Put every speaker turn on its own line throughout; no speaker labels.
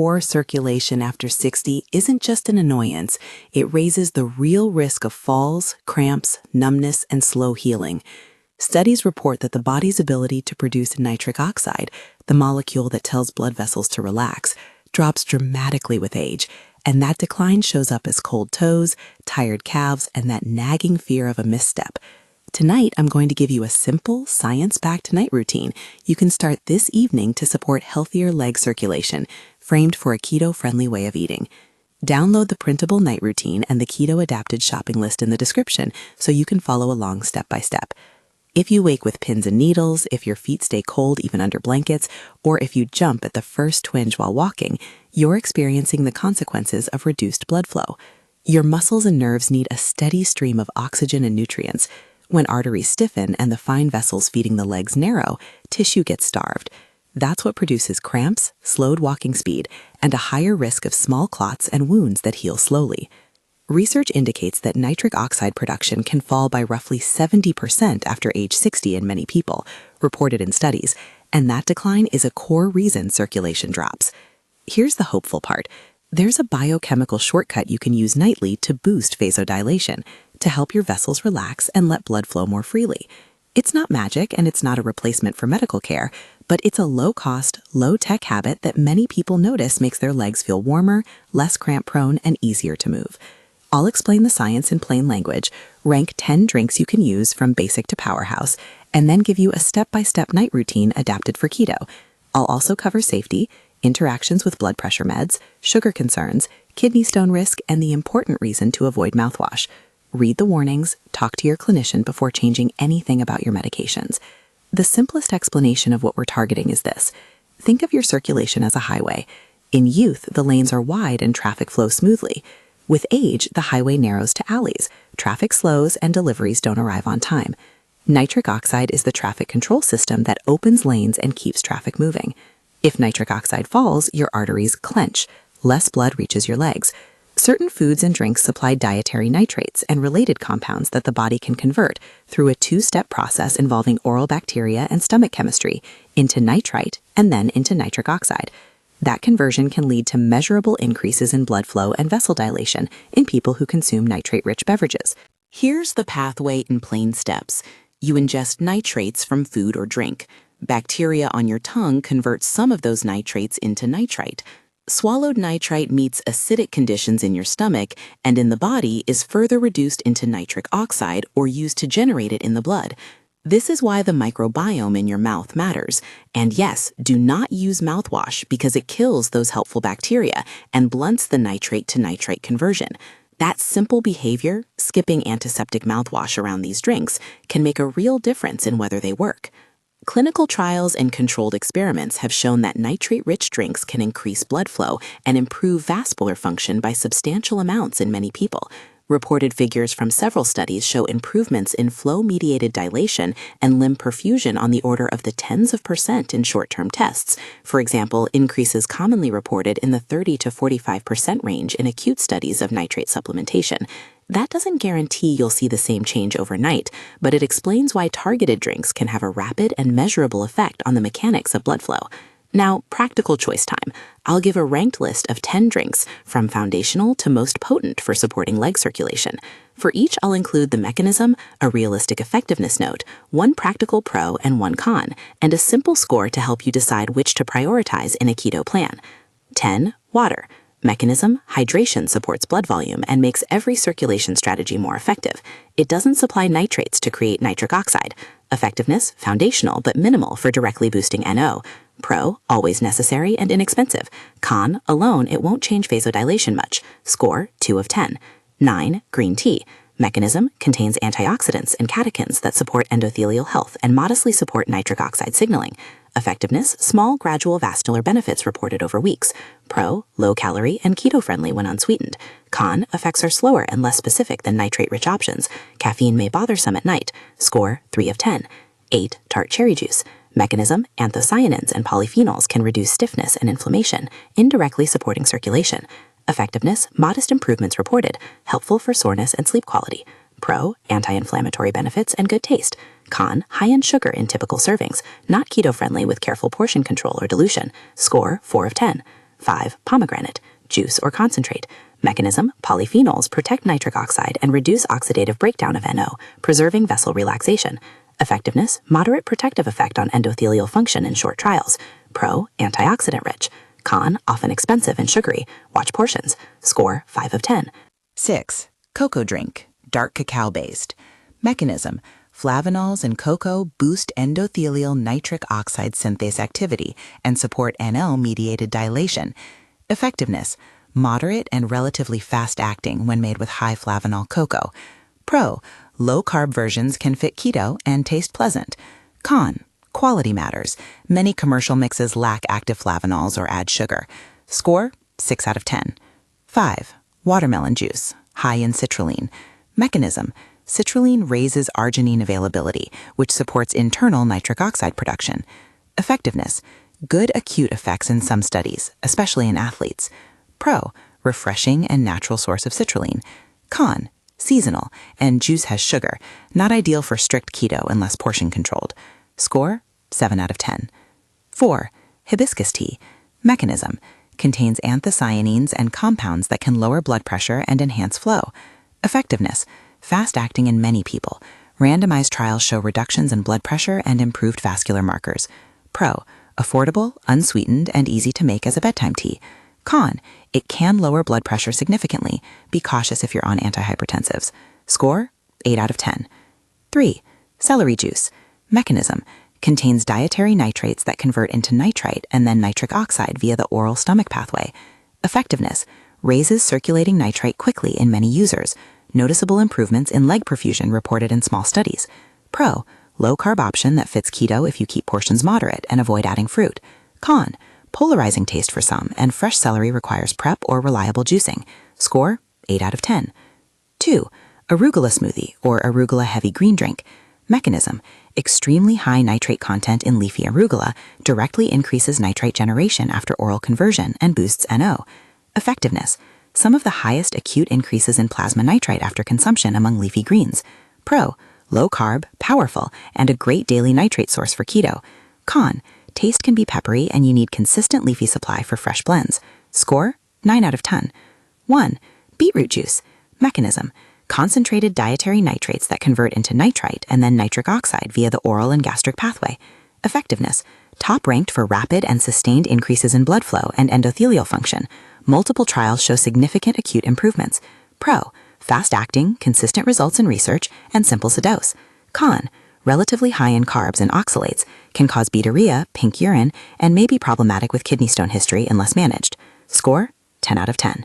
poor circulation after 60 isn't just an annoyance, it raises the real risk of falls, cramps, numbness, and slow healing. Studies report that the body's ability to produce nitric oxide, the molecule that tells blood vessels to relax, drops dramatically with age, and that decline shows up as cold toes, tired calves, and that nagging fear of a misstep. Tonight, I'm going to give you a simple, science-backed night routine you can start this evening to support healthier leg circulation, framed for a keto-friendly way of eating. Download the printable night routine and the keto-adapted shopping list in the description so you can follow along step by step. If you wake with pins and needles, if your feet stay cold even under blankets, or if you jump at the first twinge while walking, you're experiencing the consequences of reduced blood flow. Your muscles and nerves need a steady stream of oxygen and nutrients. When arteries stiffen and the fine vessels feeding the legs narrow, tissue gets starved. That's what produces cramps, slowed walking speed, and a higher risk of small clots and wounds that heal slowly. Research indicates that nitric oxide production can fall by roughly 70% after age 60 in many people, reported in studies, and that decline is a core reason circulation drops. Here's the hopeful part. There's a biochemical shortcut you can use nightly to boost vasodilation, to help your vessels relax and let blood flow more freely. It's not magic and it's not a replacement for medical care, but it's a low-cost, low-tech habit that many people notice makes their legs feel warmer, less cramp-prone, and easier to move. I'll explain the science in plain language, rank 10 drinks you can use from basic to powerhouse, and then give you a step-by-step night routine adapted for keto. I'll also cover safety, interactions with blood pressure meds, sugar concerns, kidney stone risk, and the important reason to avoid mouthwash. Read the warnings, talk to your clinician before changing anything about your medications. The simplest explanation of what we're targeting is this. Think of your circulation as a highway. In youth, the lanes are wide and traffic flows smoothly. With age, the highway narrows to alleys, traffic slows, and deliveries don't arrive on time. Nitric oxide is the traffic control system that opens lanes and keeps traffic moving. If nitric oxide falls, your arteries clench. Less blood reaches your legs. Certain foods and drinks supply dietary nitrates and related compounds that the body can convert through a two-step process involving oral bacteria and stomach chemistry into nitrite and then into nitric oxide. That conversion can lead to measurable increases in blood flow and vessel dilation in people who consume nitrate-rich beverages. Here's the pathway in plain steps. You ingest nitrates from food or drink. Bacteria on your tongue converts some of those nitrates into nitrite. Swallowed nitrite meets acidic conditions in your stomach and in the body is further reduced into nitric oxide or used to generate it in the blood. This is why the microbiome in your mouth matters. And yes, do not use mouthwash because it kills those helpful bacteria and blunts the nitrate to nitrite conversion. That simple behavior, skipping antiseptic mouthwash around these drinks, can make a real difference in whether they work. Clinical trials and controlled experiments have shown that nitrate-rich drinks can increase blood flow and improve vascular function by substantial amounts in many people. Reported figures from several studies show improvements in flow-mediated dilation and limb perfusion on the order of the tens of % in short-term tests. For example, increases commonly reported in the 30 to 45% range in acute studies of nitrate supplementation. That doesn't guarantee you'll see the same change overnight, but it explains why targeted drinks can have a rapid and measurable effect on the mechanics of blood flow. Now, practical choice time. I'll give a ranked list of 10 drinks, from foundational to most potent for supporting leg circulation. For each, I'll include the mechanism, a realistic effectiveness note, one practical pro and one con, and a simple score to help you decide which to prioritize in a keto plan. 10. Water. Mechanism, hydration supports blood volume and makes every circulation strategy more effective. It doesn't supply nitrates to create nitric oxide. Effectiveness, foundational but minimal for directly boosting NO. Pro, always necessary and inexpensive. Con, alone it won't change vasodilation much. Score, 2 of 10. 9. Green tea. Mechanism, contains antioxidants and catechins that support endothelial health and modestly support nitric oxide signaling. Effectiveness, small gradual vascular benefits reported over weeks. Pro, low calorie and keto-friendly when unsweetened. Con, effects are slower and less specific than nitrate-rich options. Caffeine may bother some at night. Score, 3 of 10. 8. Tart cherry juice. Mechanism, anthocyanins and polyphenols can reduce stiffness and inflammation, indirectly supporting circulation. Effectiveness, modest improvements reported, helpful for soreness and sleep quality. Pro, anti-inflammatory benefits and good taste. Con, high in sugar in typical servings, not keto-friendly with careful portion control or dilution. Score, 4 of 10. 5. Pomegranate, juice or concentrate. Mechanism, polyphenols protect nitric oxide and reduce oxidative breakdown of NO, preserving vessel relaxation. Effectiveness, moderate protective effect on endothelial function in short trials. Pro, antioxidant rich. Con, often expensive and sugary. Watch portions. Score, 5 of 10.
6. Cocoa drink, dark cacao-based. Mechanism, flavanols in cocoa boost endothelial nitric oxide synthase activity and support NL-mediated dilation. Effectiveness, moderate and relatively fast-acting when made with high flavanol cocoa. Pro, low-carb versions can fit keto and taste pleasant. Con, quality matters. Many commercial mixes lack active flavanols or add sugar. Score, 6 out of 10. 5. Watermelon juice, high in citrulline. Mechanism, citrulline raises arginine availability, which supports internal nitric oxide production. Effectiveness, good acute effects in some studies, especially in athletes. Pro, refreshing and natural source of citrulline. Con, seasonal, and juice has sugar, not ideal for strict keto unless portion controlled. Score, 7 out of 10. 4. Hibiscus tea. Mechanism, contains anthocyanins and compounds that can lower blood pressure and enhance flow. Effectiveness, fast-acting in many people. Randomized trials show reductions in blood pressure and improved vascular markers. Pro, affordable, unsweetened, and easy to make as a bedtime tea. Con, it can lower blood pressure significantly. Be cautious if you're on antihypertensives. Score, 8 out of 10. 3. Celery juice. Mechanism, contains dietary nitrates that convert into nitrite and then nitric oxide via the oral stomach pathway. Effectiveness, raises circulating nitrite quickly in many users. Noticeable improvements in leg perfusion reported in small studies. Pro, low-carb option that fits keto if you keep portions moderate and avoid adding fruit. Con, polarizing taste for some, and fresh celery requires prep or reliable juicing. Score, 8 out of 10. 2. Arugula smoothie or arugula heavy green drink. Mechanism, extremely high nitrate content in leafy arugula directly increases nitrite generation after oral conversion and boosts NO. Effectiveness, some of the highest acute increases in plasma nitrite after consumption among leafy greens. Pro, low carb, powerful, and a great daily nitrate source for keto. Con, taste can be peppery and you need consistent leafy supply for fresh blends. Score, 9 out of 10. 1. Beetroot juice. Mechanism, concentrated dietary nitrates that convert into nitrite and then nitric oxide via the oral and gastric pathway. Effectiveness, top ranked for rapid and sustained increases in blood flow and endothelial function. Multiple trials show significant acute improvements. Pro, fast-acting, consistent results in research, and simple to dose. Con, relatively high in carbs and oxalates, can cause beta-urea, pink urine, and may be problematic with kidney stone history unless managed. Score, 10 out of 10.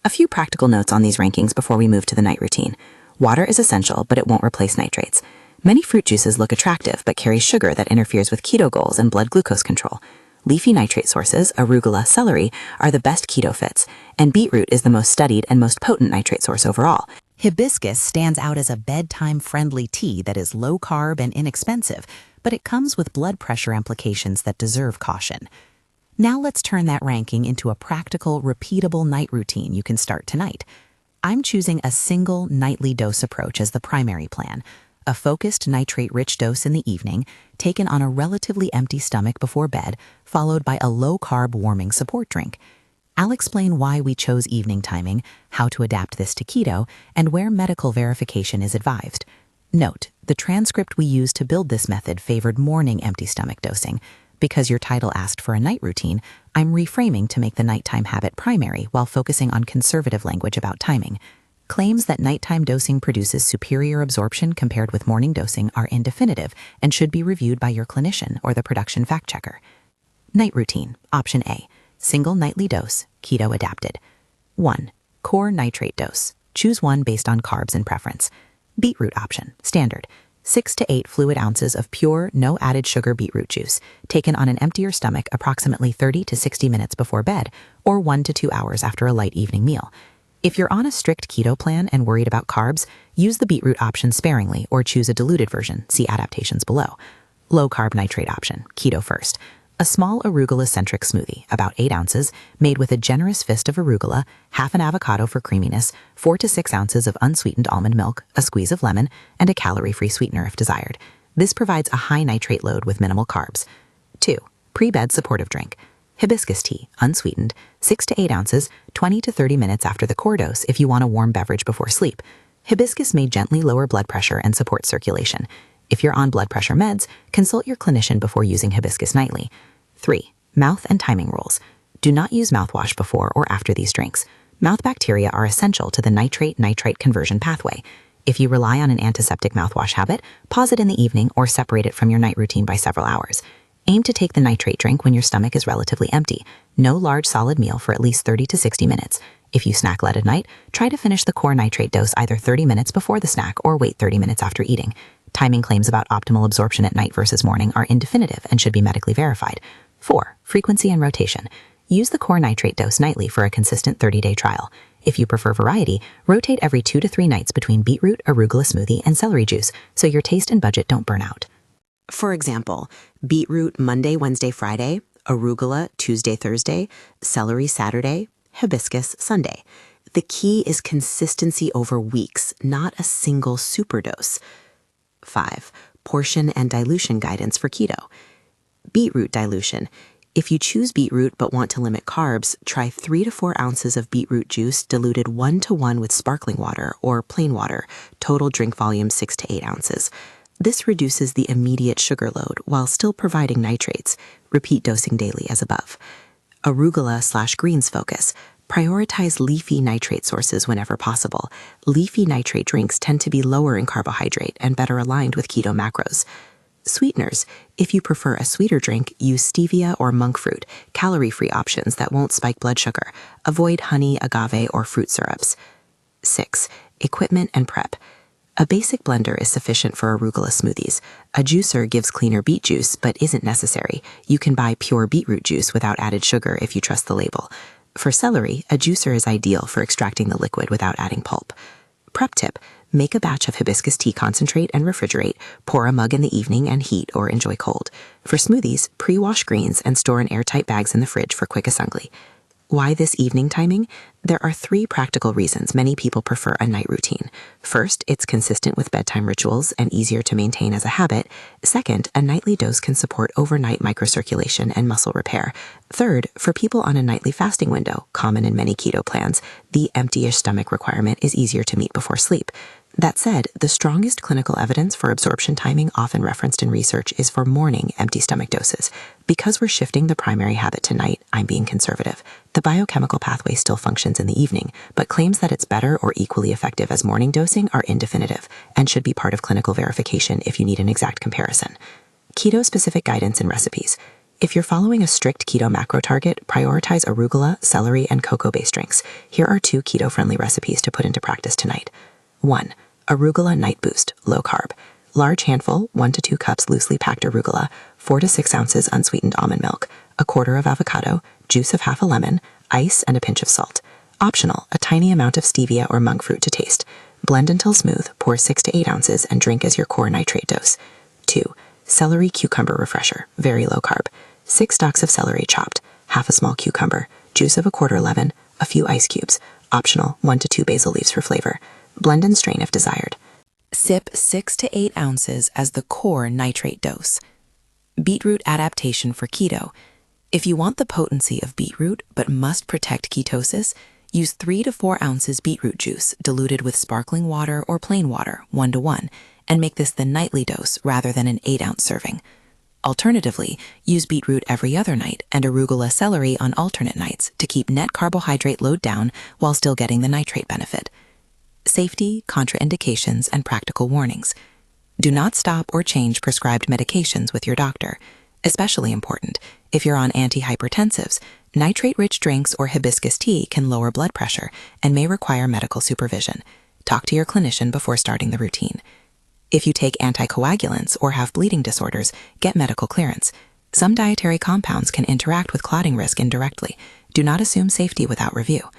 A few practical notes on these rankings before we move to the night routine. Water is essential, but it won't replace nitrates. Many fruit juices look attractive, but carry sugar that interferes with keto goals and blood glucose control. Leafy nitrate sources, arugula, celery, are the best keto fits, and beetroot is the most studied and most potent nitrate source overall. Hibiscus stands out as a bedtime-friendly tea that is low-carb and inexpensive, but it comes with blood pressure implications that deserve caution. Now let's turn that ranking into a practical, repeatable night routine you can start tonight. I'm choosing a single nightly dose approach as the primary plan, a focused nitrate-rich dose in the evening, taken on a relatively empty stomach before bed, followed by a low-carb warming support drink. I'll explain why we chose evening timing, how to adapt this to keto, and where medical verification is advised. Note, the transcript we used to build this method favored morning empty stomach dosing. Because your title asked for a night routine, I'm reframing to make the nighttime habit primary while focusing on conservative language about timing. Claims that nighttime dosing produces superior absorption compared with morning dosing are indefinitive and should be reviewed by your clinician or the production fact checker. Night routine, option A, single nightly dose, keto adapted. 1. Core nitrate dose. Choose one based on carbs and preference. Beetroot option, standard. 6 to 8 fluid ounces of pure, no added sugar beetroot juice, taken on an emptier stomach approximately 30 to 60 minutes before bed, or 1 to 2 hours after a light evening meal. If you're on a strict keto plan and worried about carbs, use the beetroot option sparingly or choose a diluted version, see adaptations below. Low-carb nitrate option, keto first. A small arugula-centric smoothie, about 8 ounces, made with a generous fist of arugula, half an avocado for creaminess, 4 to 6 ounces of unsweetened almond milk, a squeeze of lemon, and a calorie-free sweetener if desired. This provides a high nitrate load with minimal carbs. 2. Pre-bed supportive drink. Hibiscus tea, unsweetened, 6 to 8 ounces, 20 to 30 minutes after the core dose if you want a warm beverage before sleep. Hibiscus may gently lower blood pressure and support circulation. If you're on blood pressure meds, consult your clinician before using hibiscus nightly. 3. Mouth and timing rules. Do not use mouthwash before or after these drinks. Mouth bacteria are essential to the nitrate-nitrite conversion pathway. If you rely on an antiseptic mouthwash habit, pause it in the evening or separate it from your night routine by several hours. Aim to take the nitrate drink when your stomach is relatively empty. No large solid meal for at least 30 to 60 minutes. If you snack late at night, try to finish the core nitrate dose either 30 minutes before the snack or wait 30 minutes after eating. Timing claims about optimal absorption at night versus morning are indefinitive and should be medically verified. 4. Frequency and rotation. Use the core nitrate dose nightly for a consistent 30-day trial. If you prefer variety, rotate every 2 to 3 nights between beetroot, arugula smoothie, and celery juice so your taste and budget don't burn out.
For example, beetroot Monday, Wednesday, Friday, arugula Tuesday, Thursday, celery Saturday, hibiscus Sunday. The key is consistency over weeks, not a single superdose. 5. Portion and dilution guidance for keto. Beetroot dilution. If you choose beetroot but want to limit carbs, try 3 to 4 ounces of beetroot juice diluted 1-to-1 with sparkling water or plain water, total drink volume 6 to 8 ounces. This reduces the immediate sugar load while still providing nitrates. Repeat dosing daily as above. Arugula/greens focus. Prioritize leafy nitrate sources whenever possible. Leafy nitrate drinks tend to be lower in carbohydrate and better aligned with keto macros. Sweeteners. If you prefer a sweeter drink, use stevia or monk fruit, calorie-free options that won't spike blood sugar. Avoid honey, agave, or fruit syrups. 6. Equipment and prep. A basic blender is sufficient for arugula smoothies. A juicer gives cleaner beet juice, but isn't necessary. You can buy pure beetroot juice without added sugar if you trust the label. For celery, a juicer is ideal for extracting the liquid without adding pulp. Prep tip: make a batch of hibiscus tea concentrate and refrigerate, pour a mug in the evening and heat or enjoy cold. For smoothies, pre-wash greens and store in airtight bags in the fridge for quick assembly. Why this evening timing? There are 3 practical reasons many people prefer a night routine. First, it's consistent with bedtime rituals and easier to maintain as a habit. Second, a nightly dose can support overnight microcirculation and muscle repair. Third, for people on a nightly fasting window, common in many keto plans, the empty-ish stomach requirement is easier to meet before sleep. That said, the strongest clinical evidence for absorption timing often referenced in research is for morning empty stomach doses. Because we're shifting the primary habit to night, I'm being conservative. The biochemical pathway still functions in the evening, but claims that it's better or equally effective as morning dosing are indefinitive and should be part of clinical verification if you need an exact comparison. Keto-specific guidance and recipes. If you're following a strict keto macro target, prioritize arugula, celery, and cocoa-based drinks. Here are 2 keto-friendly recipes to put into practice tonight. 1. Arugula Night Boost, low carb. Large handful, 1 to 2 cups loosely packed arugula, 4 to 6 ounces unsweetened almond milk, a quarter of avocado, juice of half a lemon, ice, and a pinch of salt. Optional, a tiny amount of stevia or monk fruit to taste. Blend until smooth, pour 6 to 8 ounces, and drink as your core nitrate dose. 2. Celery Cucumber Refresher, very low carb. 6 stalks of celery chopped, half a small cucumber, juice of a quarter lemon, a few ice cubes. Optional, 1 to 2 basil leaves for flavor. Blend and strain if desired. Sip 6 to 8 ounces as the core nitrate dose. Beetroot adaptation for keto. If you want the potency of beetroot but must protect ketosis, use 3 to 4 ounces beetroot juice diluted with sparkling water or plain water, 1-to-1, and make this the nightly dose rather than an 8-ounce serving. Alternatively, use beetroot every other night and arugula celery on alternate nights to keep net carbohydrate load down while still getting the nitrate benefit. Safety, contraindications, and practical warnings. Do not stop or change prescribed medications with your doctor. Especially important, if you're on antihypertensives, nitrate-rich drinks or hibiscus tea can lower blood pressure and may require medical supervision. Talk to your clinician before starting the routine. If you take anticoagulants or have bleeding disorders, get medical clearance. Some dietary compounds can interact with clotting risk indirectly. Do not assume safety without review.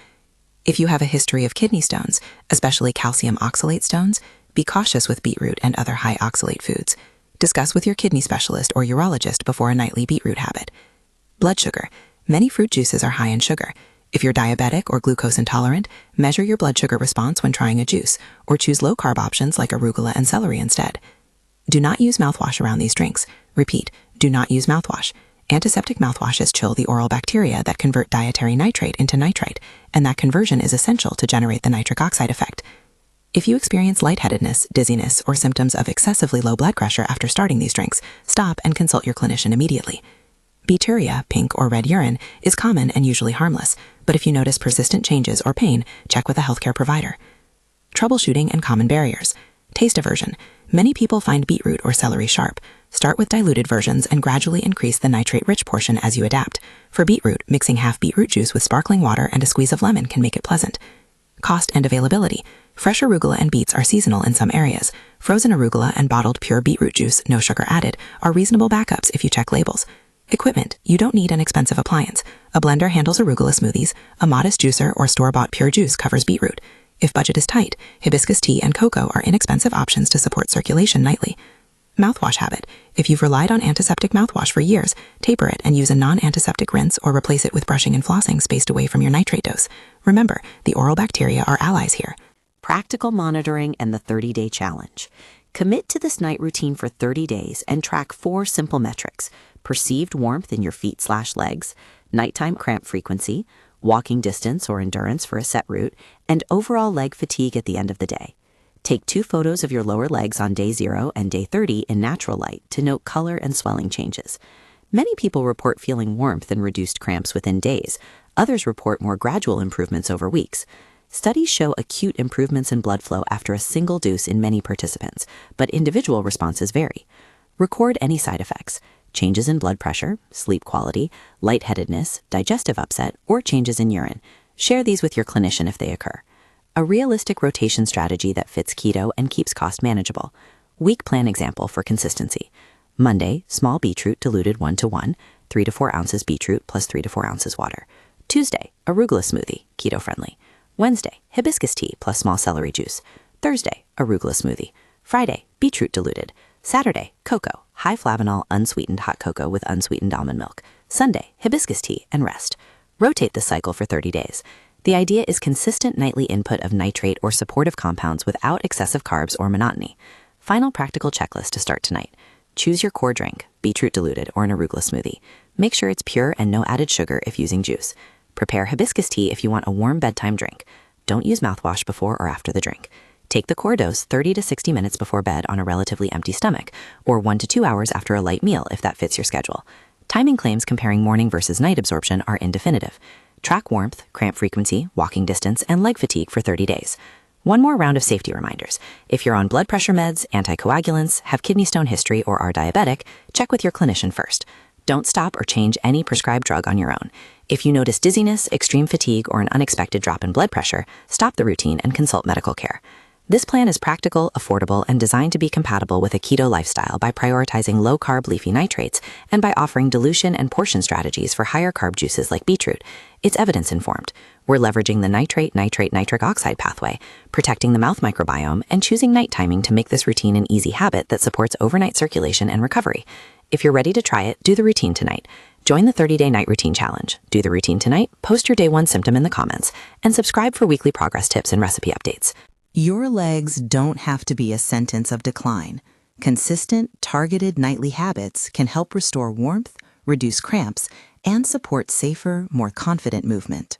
If you have a history of kidney stones, especially calcium oxalate stones, be cautious with beetroot and other high oxalate foods. Discuss with your kidney specialist or urologist before a nightly beetroot habit. Blood sugar. Many fruit juices are high in sugar. If you're diabetic or glucose intolerant, measure your blood sugar response when trying a juice, or choose low-carb options like arugula and celery instead. Do not use mouthwash around these drinks. Repeat, do not use mouthwash. Antiseptic mouthwashes chill the oral bacteria that convert dietary nitrate into nitrite, and that conversion is essential to generate the nitric oxide effect. If you experience lightheadedness, dizziness, or symptoms of excessively low blood pressure after starting these drinks, stop and consult your clinician immediately. Bituria, pink or red urine, is common and usually harmless, but if you notice persistent changes or pain, check with a healthcare provider. Troubleshooting and common barriers. Taste aversion. Many people find beetroot or celery sharp. Start with diluted versions and gradually increase the nitrate-rich portion as you adapt. For beetroot, mixing half beetroot juice with sparkling water and a squeeze of lemon can make it pleasant. Cost and availability. Fresh arugula and beets are seasonal in some areas. Frozen arugula and bottled pure beetroot juice, no sugar added, are reasonable backups if you check labels. Equipment. You don't need an expensive appliance. A blender handles arugula smoothies. A modest juicer or store-bought pure juice covers beetroot. If budget is tight, hibiscus tea and cocoa are inexpensive options to support circulation nightly. Mouthwash habit. If you've relied on antiseptic mouthwash for years, taper it and use a non-antiseptic rinse or replace it with brushing and flossing spaced away from your nitrate dose. Remember, the oral bacteria are allies here.
Practical monitoring and the 30-day challenge. Commit to this night routine for 30 days and track 4 simple metrics: perceived warmth in your feet/legs, nighttime cramp frequency, walking distance or endurance for a set route, and overall leg fatigue at the end of the day. Take 2 photos of your lower legs on day 0 and day 30 in natural light to note color and swelling changes. Many people report feeling warmth and reduced cramps within days. Others report more gradual improvements over weeks. Studies show acute improvements in blood flow after a single dose in many participants, but individual responses vary. Record any side effects: changes in blood pressure, sleep quality, lightheadedness, digestive upset, or changes in urine. Share these with your clinician if they occur. A realistic rotation strategy that fits keto and keeps cost manageable. Week plan example for consistency. Monday, small beetroot diluted 1:1, 3 to 4 ounces beetroot plus 3 to 4 ounces water. Tuesday, arugula smoothie, keto friendly. Wednesday, hibiscus tea plus small celery juice. Thursday, arugula smoothie. Friday, beetroot diluted. Saturday, cocoa, high flavanol unsweetened hot cocoa with unsweetened almond milk. Sunday, hibiscus tea and rest. Rotate the cycle for 30 days. The idea is consistent nightly input of nitrate or supportive compounds without excessive carbs or monotony. Final practical checklist to start tonight. Choose your core drink, beetroot diluted or an arugula smoothie. Make sure it's pure and no added sugar if using juice. Prepare hibiscus tea if you want a warm bedtime drink. Don't use mouthwash before or after the drink. Take the core dose 30 to 60 minutes before bed on a relatively empty stomach, or 1 to 2 hours after a light meal if that fits your schedule. Timing claims comparing morning versus night absorption are indefinitive. Track warmth, cramp frequency, walking distance, and leg fatigue for 30 days. One more round of safety reminders. If you're on blood pressure meds, anticoagulants, have kidney stone history, or are diabetic, check with your clinician first. Don't stop or change any prescribed drug on your own. If you notice dizziness, extreme fatigue, or an unexpected drop in blood pressure, stop the routine and consult medical care. This plan is practical, affordable, and designed to be compatible with a keto lifestyle by prioritizing low-carb leafy nitrates and by offering dilution and portion strategies for higher-carb juices like beetroot. It's evidence-informed. We're leveraging the nitrate-nitric oxide pathway, protecting the mouth microbiome, and choosing night timing to make this routine an easy habit that supports overnight circulation and recovery. If you're ready to try it, do the routine tonight. Join the 30-day night routine challenge. Do the routine tonight, post your day 1 symptom in the comments, and subscribe for weekly progress tips and recipe updates.
Your legs don't have to be a sentence of decline. Consistent, targeted nightly habits can help restore warmth, reduce cramps, and support safer, more confident movement.